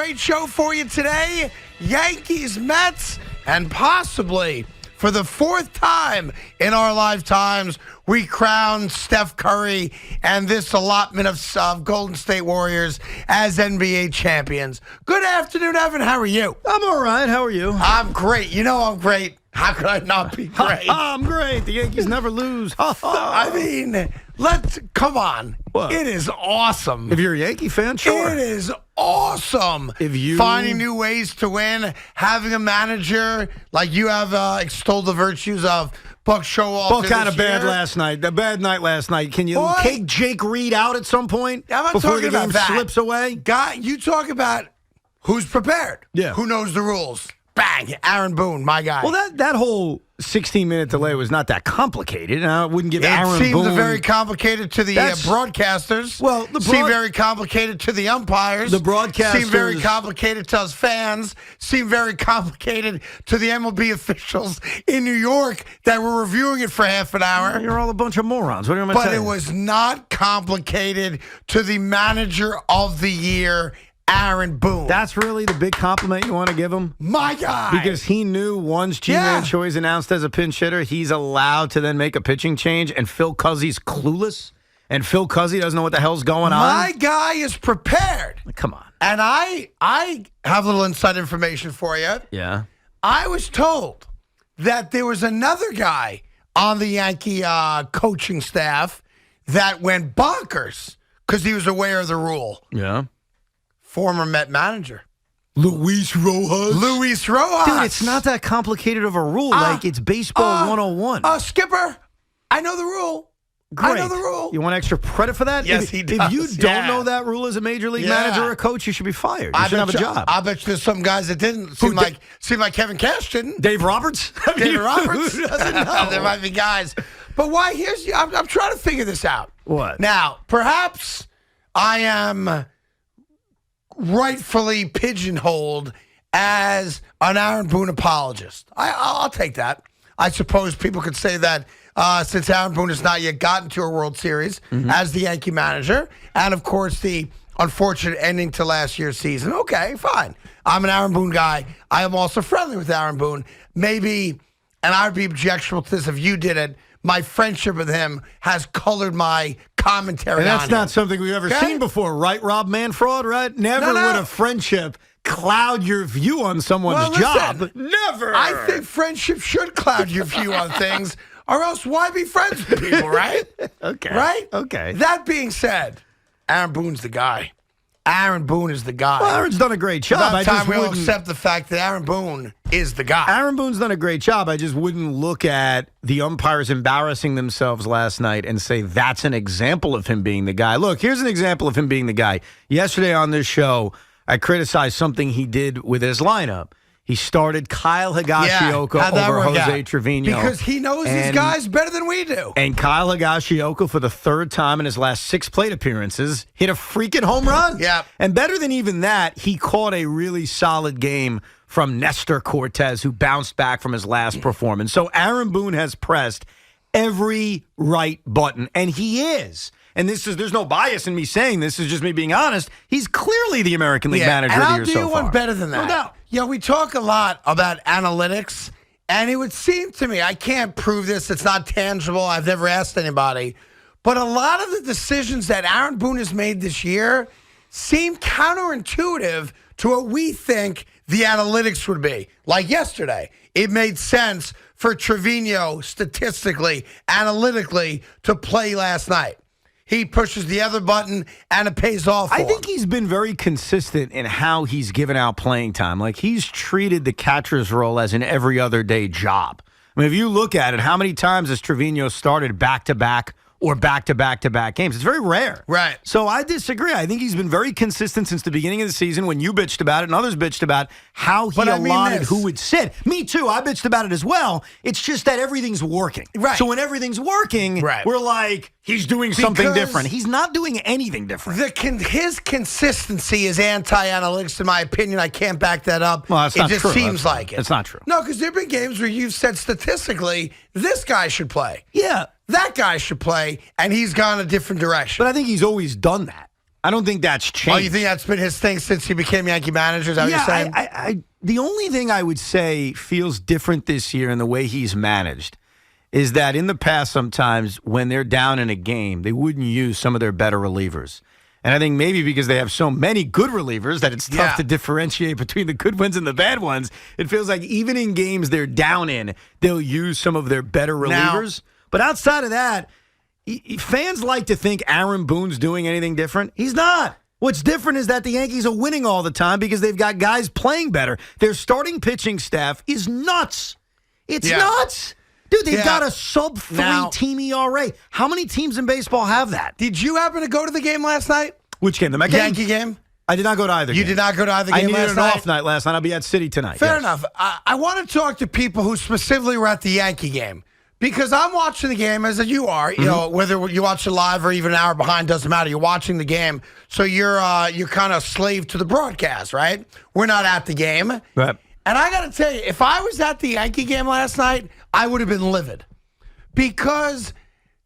great show for you today. Yankees, Mets, and possibly for the fourth time in our lifetimes, we crown Steph Curry and this allotment of Golden State Warriors as NBA champions. Good afternoon, Evan. How are you? I'm all right. How are you? I'm great. You know I'm great. How could I not be great? I'm great. The Yankees never lose. I mean, come on. What? It is awesome. If you're a Yankee fan, sure. It is awesome. If you finding new ways to win, having a manager like you have extolled the virtues of Buck Showalter. Buck kind of bad last night. The bad night last night. Can you take Jake Reed out at some point before the game slips away? Guy, you talk about who's prepared. Yeah. Who knows the rules. Bang, Aaron Boone, my guy. Well, that whole 16-minute delay was not that complicated. I wouldn't give Aaron Boone. It seemed very complicated to the broadcasters. Well, seemed very complicated to the umpires. The broadcasters seemed very complicated to us fans. Seemed very complicated to the MLB officials in New York that were reviewing it for half an hour. You're all a bunch of morons. What am I saying? But it was not complicated to the manager of the year, Aaron Boone. That's really the big compliment you want to give him? My guy. Because he knew once G-Man Choi's announced as a pinch hitter, he's allowed to then make a pitching change, and Phil Cuzzy's clueless, and Phil Cuzzy doesn't know what the hell's going on. My guy is prepared. Come on. And I have a little inside information for you. Yeah. I was told that there was another guy on the Yankee coaching staff that went bonkers because he was aware of the rule. Yeah. Former Met manager. Luis Rojas. Dude, it's not that complicated of a rule. Like, it's baseball 101. Skipper, I know the rule. Great. I know the rule. You want extra credit for that? Yes, he does. If you don't know that rule as a major league manager or a coach, you should be fired. You shouldn't have a job. I bet you there's some guys that didn't. Seem like Kevin Cash didn't. Dave Roberts? David Roberts? Who doesn't know? There might be guys. But why? I'm trying to figure this out. What? Now, perhaps I am rightfully pigeonholed as an Aaron Boone apologist. I'll take that. I suppose people could say that since Aaron Boone has not yet gotten to a World Series as the Yankee manager, and of course the unfortunate ending to last year's season. Okay, fine. I'm an Aaron Boone guy. I am also friendly with Aaron Boone. Maybe, and I would be objectionable to this if you did it, my friendship with him has colored my commentary on him. And that's not something we've ever seen before, right, Rob Manfraud, right? Never would a friendship cloud your view on someone's job. Never. I think friendship should cloud your view on things, or else why be friends with people, right? Okay. Right? Okay. That being said, Aaron Boone's the guy. Aaron Boone is the guy. Well, Aaron's done a great job. About time we all accept the fact that Aaron Boone is the guy. Aaron Boone's done a great job. I just wouldn't look at the umpires embarrassing themselves last night and say that's an example of him being the guy. Look, here's an example of him being the guy. Yesterday on this show, I criticized something he did with his lineup. He started Kyle Higashioka over Jose Trevino. Because he knows these guys better than we do. And Kyle Higashioka, for the third time in his last 6 plate appearances, hit a freaking home run. Yeah. And better than even that, he caught a really solid game from Nestor Cortez, who bounced back from his last performance. So Aaron Boone has pressed every right button, and he is. And there's no bias in me saying this. Is just me being honest. He's clearly the American League manager of the year so far. And I'll do one better than that. No doubt. We talk a lot about analytics, and it would seem to me, I can't prove this. It's not tangible. I've never asked anybody. But a lot of the decisions that Aaron Boone has made this year seem counterintuitive to what we think the analytics would be. Like yesterday, it made sense for Trevino statistically, analytically, to play last night. He pushes the other button, and it pays off for him. I think he's been very consistent in how he's given out playing time. Like, he's treated the catcher's role as an every other day job. I mean, if you look at it, how many times has Trevino started back-to-back or back-to-back-to-back games? It's very rare. Right. So I disagree. I think he's been very consistent since the beginning of the season when you bitched about it and others bitched about how he allotted who would sit. Me too. I bitched about it as well. It's just that everything's working. Right. So when everything's working, we're like, he's doing something different. He's not doing anything different. His consistency is anti-analytics, in my opinion. I can't back that up. Well, that's not true. It just seems like it. It's not true. No, because there have been games where you've said statistically, this guy should play. Yeah. That guy should play, and he's gone a different direction. But I think he's always done that. I don't think that's changed. Oh, you think that's been his thing since he became Yankee manager? Is that what you're saying? I the only thing I would say feels different this year in the way he's managed is that in the past sometimes when they're down in a game, they wouldn't use some of their better relievers. And I think maybe because they have so many good relievers that it's tough to differentiate between the good ones and the bad ones. It feels like even in games they're down in, they'll use some of their better relievers. But outside of that, fans like to think Aaron Boone's doing anything different. He's not. What's different is that the Yankees are winning all the time because they've got guys playing better. Their starting pitching staff is nuts. It's nuts. Dude, they've got a sub-3 team ERA. How many teams in baseball have that? Did you happen to go to the game last night? Which game? The Met game? Yankee game? I did not go to either game. You did not go to either game last night? I needed an off night last night. I'll be at City tonight. Fair enough. I want to talk to people who specifically were at the Yankee game. Because I'm watching the game as you are, you know, whether you watch it live or even an hour behind, doesn't matter. You're watching the game, so you're kind of slave to the broadcast, right? We're not at the game. Right. And I got to tell you, if I was at the Yankee game last night, I would have been livid. Because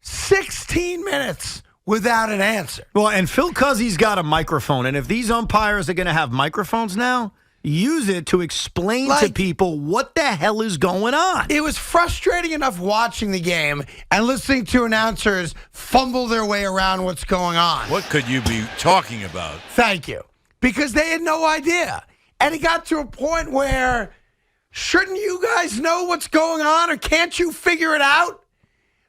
16 minutes without an answer. Well, and Phil Cuzzy's got a microphone, and if these umpires are going to have microphones now, use it to explain to people what the hell is going on. It was frustrating enough watching the game and listening to announcers fumble their way around what's going on. What could you be talking about? Thank you. Because they had no idea. And it got to a point where, shouldn't you guys know what's going on, or can't you figure it out?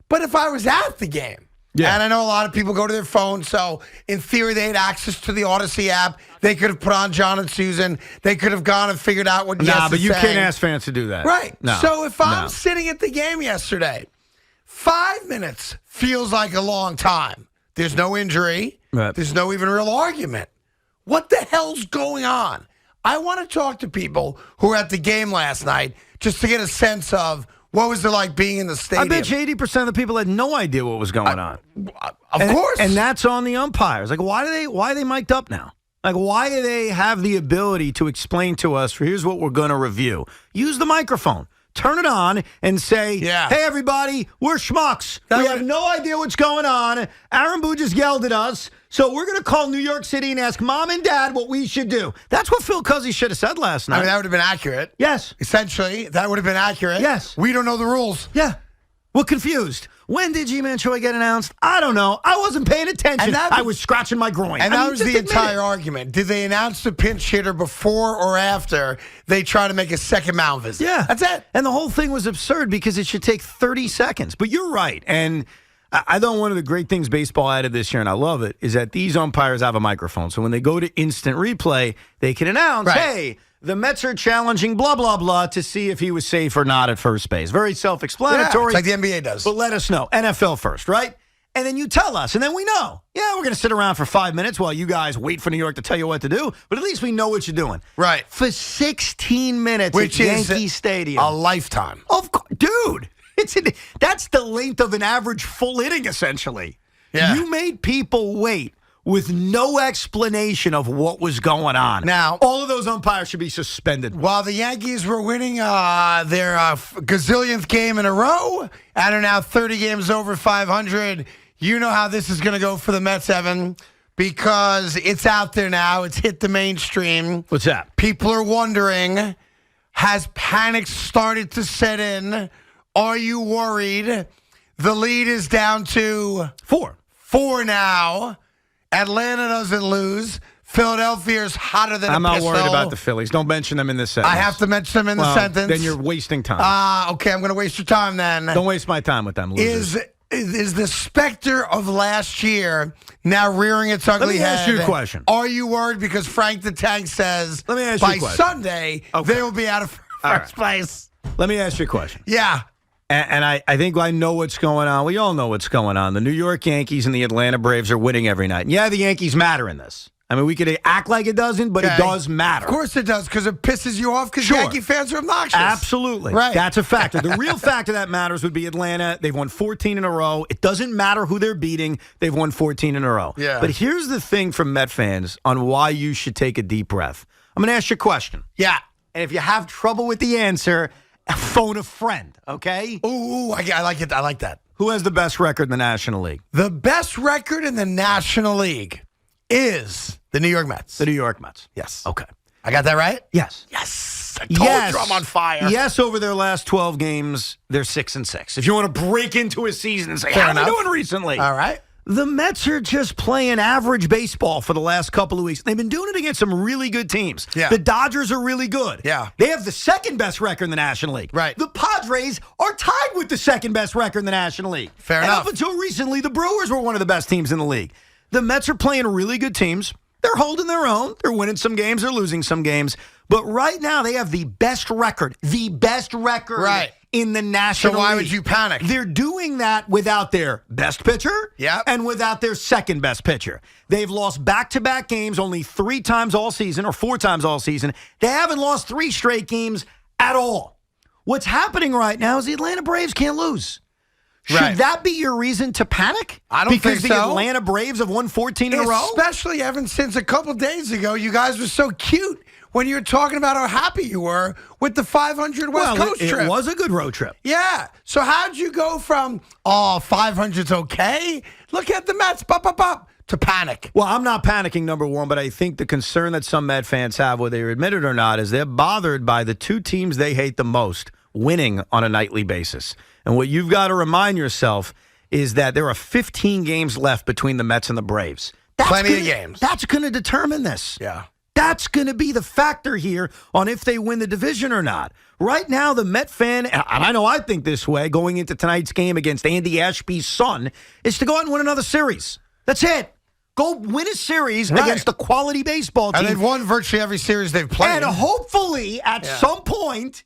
But if I was at the game, and I know a lot of people go to their phone, so in theory they had access to the Odyssey app. They could have put on John and Susan. They could have gone and figured out what Yes but is you saying. can't ask fans to do that. Right. No. So if I'm sitting at the game yesterday, 5 minutes feels like a long time. There's no injury. Right. There's no even real argument. What the hell's going on? I want to talk to people who were at the game last night just to get a sense of what was it like being in the stadium. I bet you 80% of the people had no idea what was going on. Of course. And that's on the umpires. Like, why are they mic'd up now? Like, why do they have the ability to explain to us, here's what we're going to review? Use the microphone. Turn it on and say, hey, everybody, we're schmucks. We have no idea what's going on. Aaron Boone just yelled at us, so we're going to call New York City and ask Mom and Dad what we should do. That's what Phil Cuzzy should have said last night. I mean, that would have been accurate. Yes. Essentially, that would have been accurate. Yes. We don't know the rules. Yeah. We're confused. When did G-Man Choi get announced? I don't know. I wasn't paying attention. I was scratching my groin. And that was the entire argument. Did they announce the pinch hitter before or after they try to make a second mound visit? Yeah. That's it. And the whole thing was absurd because it should take 30 seconds. But you're right. And I thought one of the great things baseball added this year, and I love it, is that these umpires have a microphone. So when they go to instant replay, they can announce, hey, the Mets are challenging blah, blah, blah to see if he was safe or not at first base. Very self-explanatory. Yeah, it's like the NBA does. But let us know. NFL first, right? And then you tell us, and then we know. Yeah, we're going to sit around for 5 minutes while you guys wait for New York to tell you what to do, but at least we know what you're doing. Right. For 16 minutes Which at Yankee Stadium. A lifetime. Of course. Dude, that's the length of an average full inning, essentially. Yeah. You made people wait with no explanation of what was going on. Now, all of those umpires should be suspended. While the Yankees were winning their gazillionth game in a row and are now 30 games over 500, you know how this is going to go for the Mets, Evan, because it's out there now. It's hit the mainstream. What's that? People are wondering, has panic started to set in? Are you worried? The lead is down to 4 now. Atlanta doesn't lose. Philadelphia's hotter than a I'm not pistol. worried about the Phillies. Don't mention them in this sentence. I have to mention them in the sentence. Then you're wasting time. Okay, I'm going to waste your time then. Don't waste my time with them, losers. Is the specter of last year now rearing its ugly head? Let me ask you a question. Are you worried because Frank the Tank says Let me ask you by a question. Sunday they will be out of first place? Let me ask you a question. Yeah. And I think I know what's going on. We all know what's going on. The New York Yankees and the Atlanta Braves are winning every night. And yeah, the Yankees matter in this. I mean, we could act like it doesn't, but it does matter. Of course it does, because it pisses you off because Yankee fans are obnoxious. Absolutely. Right. That's a factor. The real factor that matters would be Atlanta. They've won 14 in a row. It doesn't matter who they're beating. They've won 14 in a row. Yeah. But here's the thing from Met fans on why you should take a deep breath. I'm going to ask you a question. Yeah. And if you have trouble with the answer, phone a friend, okay? Ooh, I like it. I like that. Who has the best record in the National League? The best record in the National League. is the New York Mets. The New York Mets. Yes. Okay. I got that right? Yes. Yes. I told you I'm on fire. Yes, over their last 12 games, they're 6-6. If you want to break into a season and say, Fair how enough. are we doing recently? All right. The Mets are just playing average baseball for the last couple of weeks. They've been doing it against some really good teams. Yeah. The Dodgers are really good. Yeah. They have the second best record in the National League. Right. The Padres are tied with the second best record in the National League. Fair and enough. up until recently, the Brewers were one of the best teams in the league. The Mets are playing really good teams. They're holding their own. They're winning some games. They're losing some games. But right now, they have the best record. The best record. Right. In the National So why League. would you panic? They're doing that without their best pitcher and without their second best pitcher. They've lost back-to-back games only 3 times all season or 4 times all season. They haven't lost 3 straight games at all. What's happening right now is the Atlanta Braves can't lose. Should that be your reason to panic? I don't think so. Because the Atlanta Braves have won 14 in a row? Especially, Evan, since a couple days ago, you guys were so cute when you were talking about how happy you were with the 500 West Coast trip. It was a good road trip. Yeah. So how'd you go from, 500's okay? Look at the Mets, to panic. Well, I'm not panicking, number one, but I think the concern that some Met fans have, whether they admit it or not, is they're bothered by the 2 teams they hate the most winning on a nightly basis. And what you've got to remind yourself is that there are 15 games left between the Mets and the Braves. Plenty of games. That's going to determine this. Yeah. That's going to be the factor here on if they win the division or not. Right now, the Met fan, and I know I think this way, going into tonight's game against Andy Ashby's son, is to go out and win another series. That's it. Go win a series against a quality baseball team. And they've won virtually every series they've played. And hopefully, at some point,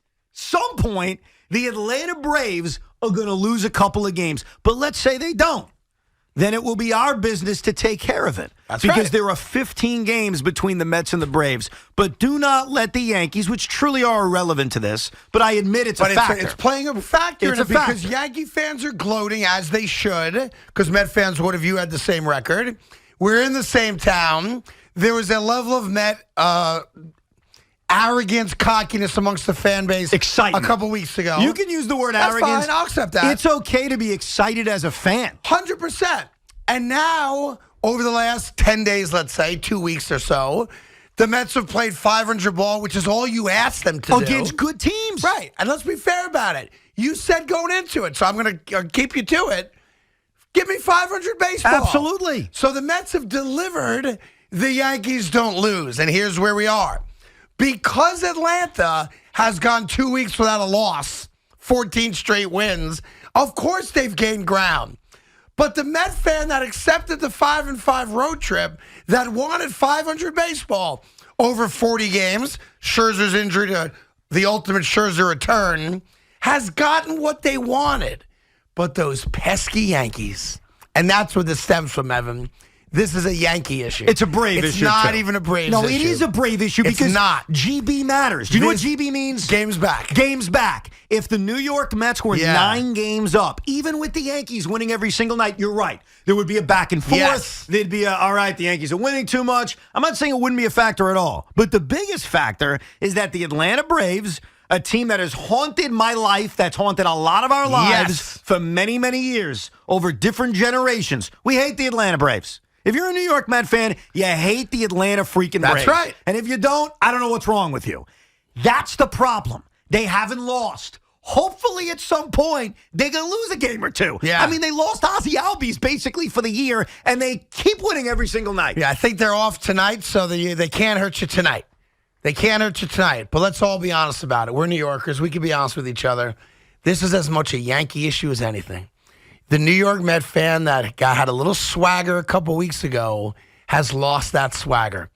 the Atlanta Braves are going to lose a couple of games. But let's say they don't. Then it will be our business to take care of it. That's because right. there are 15 games between the Mets and the Braves. But do not let the Yankees, which truly are irrelevant to this, but I admit it's a factor. It's playing a factor It's in it a factor. because Yankee fans are gloating, as they should, because Met fans would have you had the same record. We're in the same town. There was a level of Met arrogance, cockiness amongst the fan base Excitement. a couple weeks ago. You can use the word That's arrogance. fine. I'll accept that. It's okay to be excited as a fan. 100%. And now, over the last 10 days, let's say, 2 weeks or so, the Mets have played 500 ball, which is all you asked them to do. Against good teams. Right. And let's be fair about it. You said going into it, so I'm going to keep you to it. Give me 500 baseball. Absolutely. So the Mets have delivered. The Yankees don't lose. And here's where we are. Because Atlanta has gone 2 weeks without a loss, 14 straight wins, of course they've gained ground. But the Met fan that accepted the 5-5 road trip, that wanted 500 baseball over 40 games, Scherzer's injury to the ultimate Scherzer return, has gotten what they wanted. But those pesky Yankees, and that's where this stems from, Evan. This is a Yankee issue. It's a Brave issue. It's not too. even a Braves no, issue. it is a Brave issue It's because not. GB matters. Do you know what GB means? Games back. Games back. If the New York Mets were 9 games up, even with the Yankees winning every single night, you're right. There would be a back and forth. Yes. There'd be all right, the Yankees are winning too much. I'm not saying it wouldn't be a factor at all. But the biggest factor is that the Atlanta Braves, a team that has haunted my life, that's haunted a lot of our lives for many, many years, over different generations. We hate the Atlanta Braves. If you're a New York Met fan, you hate the Atlanta freaking Braves. That's right. And if you don't, I don't know what's wrong with you. That's the problem. They haven't lost. Hopefully, at some point, they're going to lose a game or two. Yeah. I mean, they lost Ozzie Albies basically for the year, and they keep winning every single night. Yeah, I think they're off tonight, so they can't hurt you tonight. They can't hurt you tonight. But let's all be honest about it. We're New Yorkers. We can be honest with each other. This is as much a Yankee issue as anything. The New York Met fan that had a little swagger a couple weeks ago has lost that swagger.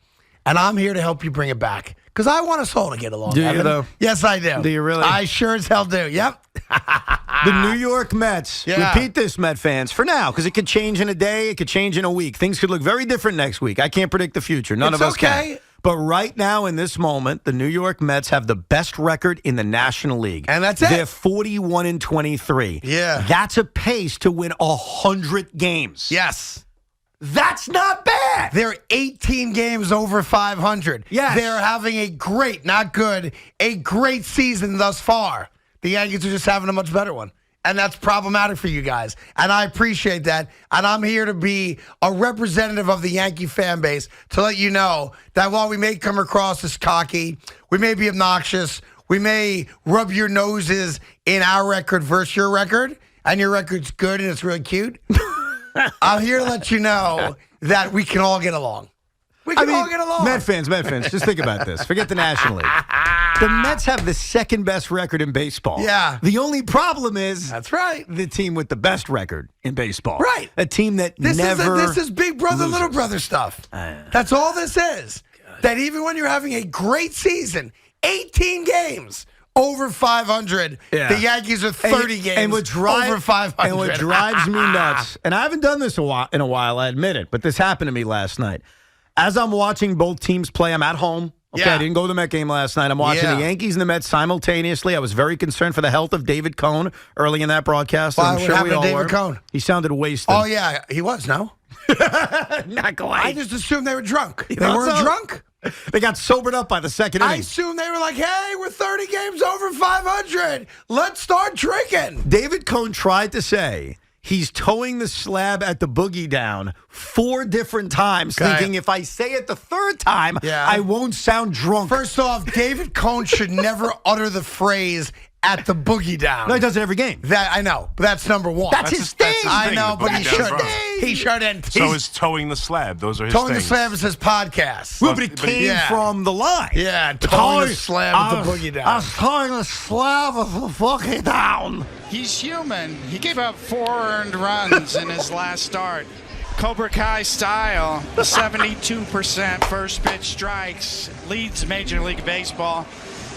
And I'm here to help you bring it back. Because I want us all to get along. Do you, Evan. though? Yes, I do. Do you really? I sure as hell do. Yep. The New York Mets, repeat this, Met fans, for now, because it could change in a day, it could change in a week. Things could look very different next week. I can't predict the future. None of us can. But right now, in this moment, the New York Mets have the best record in the National League. And that's it. They're 41-23. Yeah. That's a pace to win 100 games. Yes. That's not bad. They're 18 games over 500. Yes. They're having a great, not good, a great season thus far. The Yankees are just having a much better one. and that's problematic for you guys. And I appreciate that. And I'm here to be a representative of the Yankee fan base to let you know that while we may come across as cocky, we may be obnoxious, we may rub your noses in our record versus your record, and your record's good and it's really cute. I'm here to let you know that we can all get along. We can all get along. Met fans, just think about this. Forget the National League. The Mets have the second best record in baseball. Yeah. The only problem is That's right. the team with the best record in baseball. Right. A team that This never is big brother, loses. little brother stuff. That's all this is. That even when you're having a great season, 18 games over 500, the Yankees are 30 games over 500. And what drives me nuts, and I haven't done this in a while, I admit it, but this happened to me last night. As I'm watching both teams play, I'm at home. Okay, I didn't go to the Met game last night. I'm watching the Yankees and the Mets simultaneously. I was very concerned for the health of David Cohn early in that broadcast. Why, I'm what sure happened we all to David were. Cohn? He sounded wasted. Oh, yeah, he was, no? Not quite. I just assumed they were drunk. They thought weren't so? drunk? They got sobered up by the second I inning. assumed they were like, hey, we're 30 games over 500. Let's start drinking. David Cohn tried to say he's towing the slab at the boogie down 4 different times, thinking if I say it the third time, I won't sound drunk. First off, David Cohn should never utter the phrase at the boogie down. No, he does it every game. That I know, but that's number one. That's his thing. I know, the but he boogie down's shouldn't. wrong. He shouldn't. So is towing the slab. Those are his Towing the things. Slab is his podcast. Well, but it came from the line. Yeah, towing the slab at the boogie down. I was towing the slab at the boogie down. He's human. He gave up 4 earned runs in his last start. Cobra Kai style, 72% first pitch strikes, leads Major League Baseball.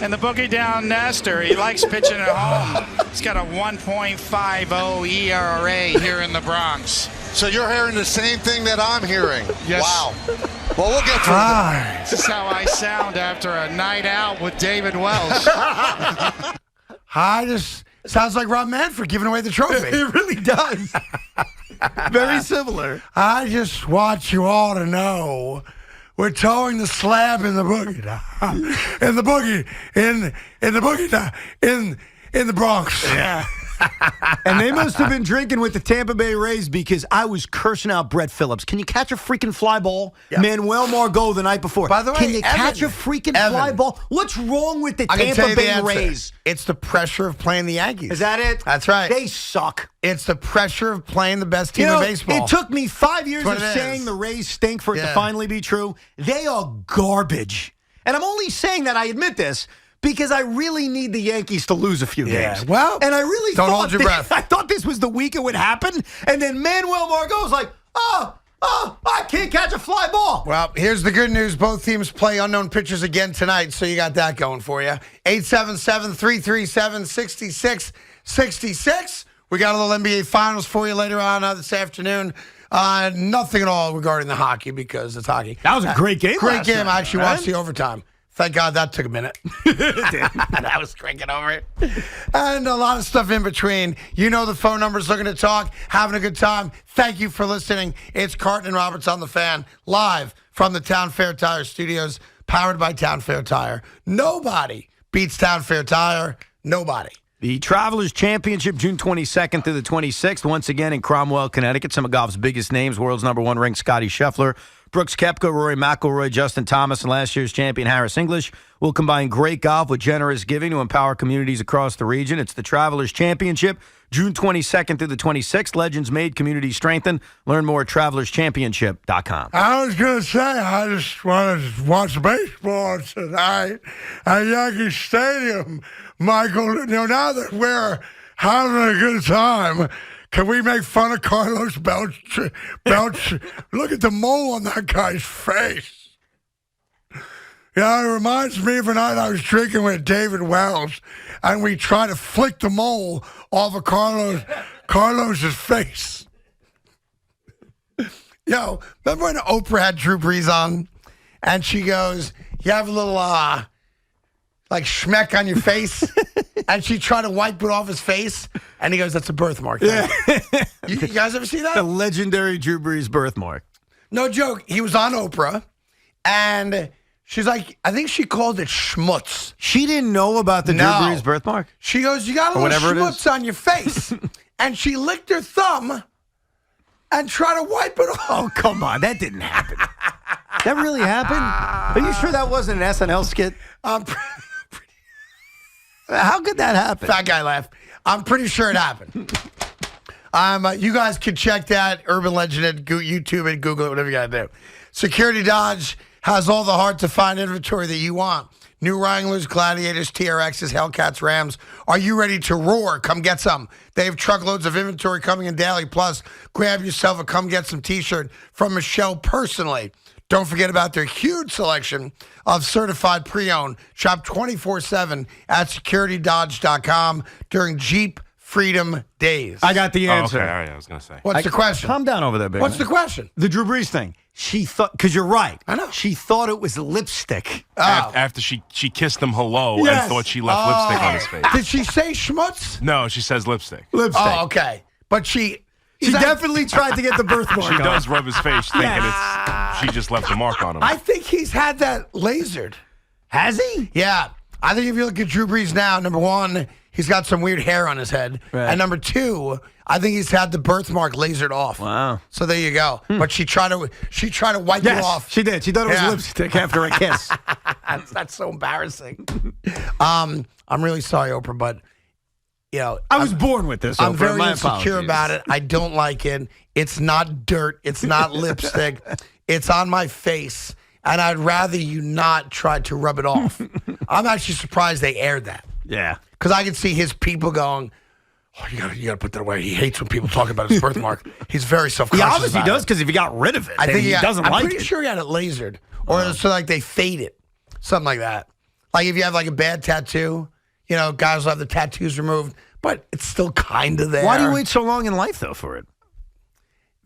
And the boogie down Nestor, he likes pitching at home. He's got a 1.50 ERA here in the Bronx. So you're hearing the same thing that I'm hearing? Yes. Wow. Well, we'll get through that. This is how I sound after a night out with David Wells. I just sounds like Rob Manfred giving away the trophy. It really does. Very similar. I just want you all to know we're towing the slab in the boogie down. In the boogie, in the boogie down, in the Bronx. Yeah. And they must have been drinking with the Tampa Bay Rays because I was cursing out Brett Phillips. Can you catch a freaking fly ball? Yeah. Manuel Margot the night before. By the way, can you catch a Evan, freaking fly ball? What's wrong with the I can tell Tampa you the Bay answer. Rays? It's the pressure of playing the Yankees. Is that it? That's right. They suck. It's the pressure of playing the best team in baseball. It took me 5 years That's of what it saying is. the Rays stink for it to Yeah. finally be true. They are garbage. And I'm only saying that, I admit this, because I really need the Yankees to lose a few games. Well, and I really don't thought hold your that- breath. I thought this was the week it would happen, and then Manuel Margot's like, I can't catch a fly ball. Well, here's the good news. Both teams play unknown pitchers again tonight, so you got that going for you. 877-337-6666. We got a little NBA Finals for you later on this afternoon. Nothing at all regarding the hockey because it's hockey. That was a great game Great last game. night, I actually right? watched the overtime. Thank God that took a minute. That was cranking over it. And a lot of stuff in between. You know the phone numbers, looking to talk, having a good time. Thank you for listening. It's Carton and Roberts on the Fan, live from the Town Fair Tire Studios, powered by Town Fair Tire. Nobody beats Town Fair Tire. Nobody. The Travelers Championship, June 22nd through the 26th, once again in Cromwell, Connecticut. Some of golf's biggest names, world's #1 ranked Scotty Scheffler, Brooks Koepka, Rory McIlroy, Justin Thomas, and last year's champion Harris English will combine great golf with generous giving to empower communities across the region. It's the Travelers Championship, June 22nd through the 26th. Legends made, communities strengthened. Learn more at travelerschampionship.com. I was going to say, I just want to watch baseball tonight at Yankee Stadium. Michael, now that we're having a good time, can we make fun of Carlos Belch? Look at the mole on that guy's face. Yeah, it reminds me of a night I was drinking with David Wells, and we tried to flick the mole off of Carlos's face. Yo, remember when Oprah had Drew Brees on, and she goes, "You have a little like schmeck on your face," and she tried to wipe it off his face, and he goes, "That's a birthmark." Yeah. You guys ever see that? The legendary Drew Brees birthmark. No joke. He was on Oprah, and She's like, I think she called it schmutz. She didn't know about the Drew No. Brees birthmark? She goes, you got a Or little whatever it is. schmutz on your face. And she licked her thumb and tried to wipe it off. Oh, come on. That didn't happen. That really happened? Are you sure that wasn't an SNL skit? How could that happen? Fat guy laugh. I'm pretty sure it happened. You guys can check that. Urban Legend at YouTube and Google it, whatever you got to do. Security Dodge has all the hard-to-find inventory that you want. New Wranglers, Gladiators, TRXs, Hellcats, Rams. Are you ready to roar? Come get some. They have truckloads of inventory coming in daily. Plus, grab yourself a Come Get Some t-shirt from Michelle personally. Don't forget about their huge selection of certified pre-owned. Shop 24/7 at securitydodge.com during Jeep Freedom Days. I got the Oh, answer. okay, all right, I was going to say. What's the question? Calm down over there, big What's man. the question? The Drew Brees thing. She thought, because you're right. I know. She thought it was lipstick. Oh. After she kissed him hello Yes. and thought she left lipstick on his face. Did she say schmutz? No, she says lipstick. Lipstick. Oh, okay. But she definitely tried to get the birthmark She on. does rub his face thinking she just left a mark on him. I think he's had that lasered. Has he? Yeah. I think if you look at Drew Brees now, number one, he's got some weird hair on his head. Right. And number two, I think he's had the birthmark lasered off. Wow. So there you go. But she tried to wipe it off. she did. She thought it was Yeah. lipstick after a kiss. That's so embarrassing. I'm really sorry, Oprah, but I was born with this. I'm Oprah. very My insecure apologies. about it. I don't like it. It's not dirt. It's not lipstick. It's on my face. And I'd rather you not try to rub it off. I'm actually surprised they aired that. Yeah. Because I can see his people going, oh, you gotta put that away. He hates when people talk about his birthmark. He's very He self-conscious obviously about does it. because if he got rid of it, I then think he doesn't I'm like pretty it. sure he had it lasered. Or so like they fade it. Something like that. Like if you have like a bad tattoo, guys will have the tattoos removed, but it's still kind of there. Why do you wait so long in life, though, for it?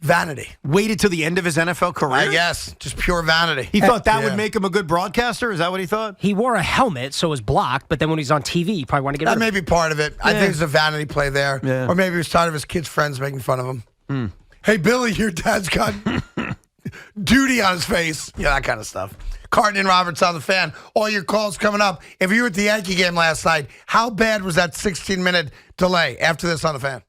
Vanity. Waited till the end of his NFL career? I guess. Just pure vanity. He thought that Yeah. would make him a good broadcaster? Is that what he thought? He wore a helmet, so it was blocked, but then when he's on TV, you probably want to get That rid may of it. be part of it. I think it's a vanity play there. Yeah. Or maybe he was tired of his kids' friends making fun of him. Hey, Billy, your dad's got duty on his face. That kind of stuff. Carton and Roberts on the Fan. All your calls coming up. If you were at the Yankee game last night, how bad was that 16-minute delay? After this on the Fan.